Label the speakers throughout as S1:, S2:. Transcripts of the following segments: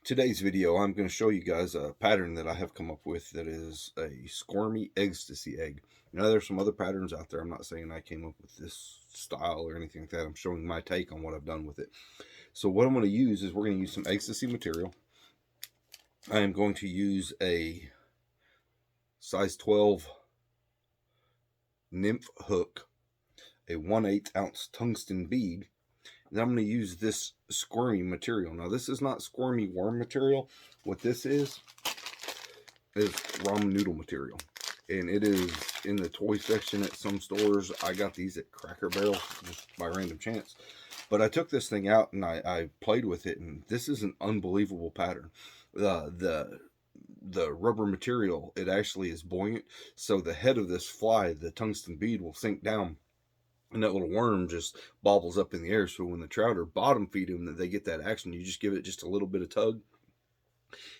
S1: Today's video, I'm going to show you guys a pattern that I have come up with that is a Squirmy eggstasy egg. Now, there's some other patterns out there. I'm not saying I came up with this style or anything like that. I'm showing my take on what I've done with it. So what I'm going to use is we're going to use some eggstasy material. I am going to use a size 12 nymph hook, a 1/8 ounce tungsten bead, and I'm going to use this squirmy material. Now, this is not squirmy worm material. What this is ramen noodle material, and it is in the toy section at some stores. I got these at Cracker Barrel just by random chance, but I took this thing out and I played with it, and this is an unbelievable pattern. The rubber material, it actually is buoyant, so the head of this fly, the tungsten bead, will sink down, and that little worm just bobbles up in the air. So when the trout are bottom feed them, they get that action. You just give it just a little bit of tug.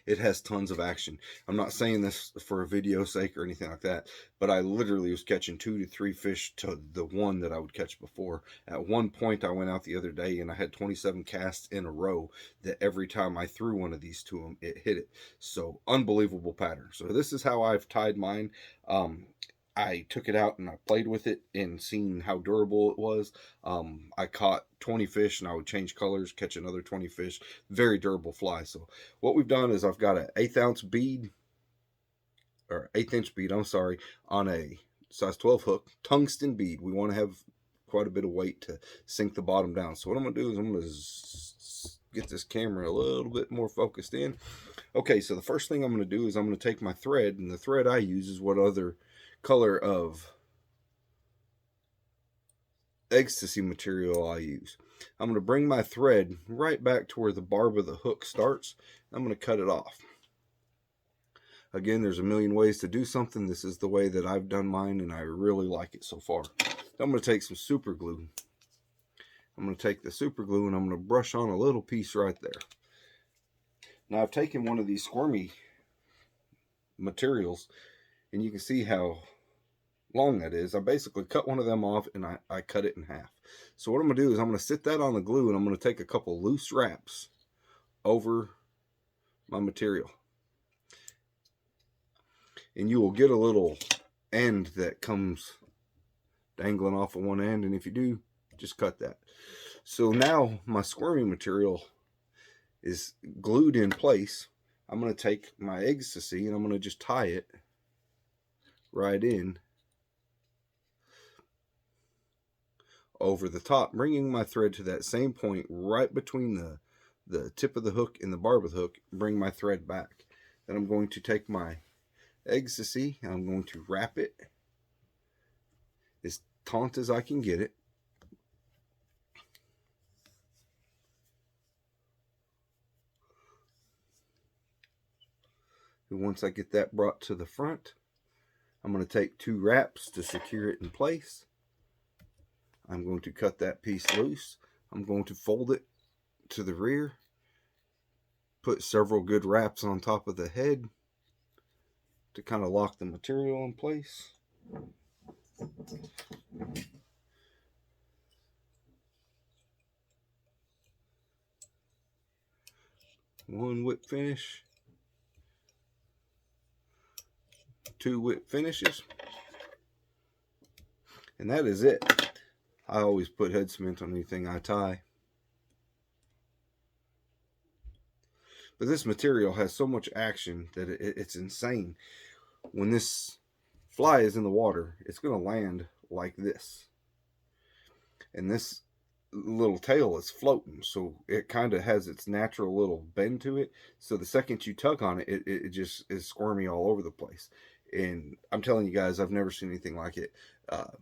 S1: It has tons of action. I'm not saying this for a video sake or anything like that, but I literally was catching 2 to 3 fish to the one that I would catch before. At one point, I went out the other day and I had 27 casts in a row that every time I threw one of these to them, it hit it. So unbelievable pattern. So this is how I've tied mine. I took it out and I played with it and seen how durable it was. I caught 20 fish and I would change colors, catch another 20 fish. Very durable fly. So what we've done is I've got an 1/8 ounce bead, or 1/8 inch bead, I'm sorry, on a size 12 hook, tungsten bead. We want to have quite a bit of weight to sink the bottom down. So what I'm going to do is I'm going to get this camera a little bit more focused in. Okay, so the first thing I'm going to do is I'm going to take my thread, and the thread I use is what other color of eggstasy material I use. I'm going to bring my thread right back to where the barb of the hook starts. I'm going to cut it off. Again, there's a million ways to do something. This is the way that I've done mine, and I really like it so far. I'm going to take some super glue. I'm going to take the super glue and I'm going to brush on a little piece right there. Now, I've taken one of these squirmy materials, and you can see how long that is. I basically cut one of them off and I cut it in half. So what I'm going to do is I'm going to sit that on the glue, and I'm going to take a couple loose wraps over my material. And you will get a little end that comes dangling off of one end, and if you do, just cut that. So now my squirmy material is glued in place. I'm going to take my eggstasy and I'm going to just tie it right in over the top, bringing my thread to that same point right between the tip of the hook and the barb of the hook. Bring my thread back. Then I'm going to take my eggstasy and I'm going to wrap it as taut as I can get it. And once I get that brought to the front, I'm going to take 2 wraps to secure it in place. I'm going to cut that piece loose. I'm going to fold it to the rear, put several good wraps on top of the head to kind of lock the material in place. One whip finish, 2 whip finishes, and that is it. I always put head cement on anything I tie. But this material has so much action that it's insane. When this fly is in the water, it's going to land like this. And this little tail is floating, so it kind of has its natural little bend to it. So the second you tug on it, it just is squirmy all over the place. And I'm telling you guys, I've never seen anything like it.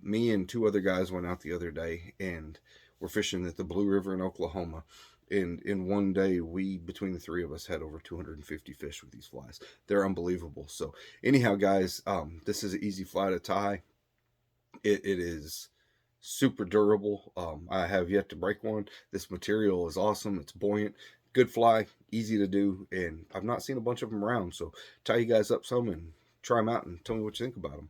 S1: Me and 2 other guys went out the other day and we're fishing at the Blue River in Oklahoma. And in one day, between the 3 of us, had over 250 fish with these flies. They're unbelievable. So anyhow, guys, this is an easy fly to tie. It is super durable. I have yet to break one. This material is awesome. It's buoyant. Good fly, easy to do, and I've not seen a bunch of them around. So tie you guys up some and try them out and tell me what you think about them.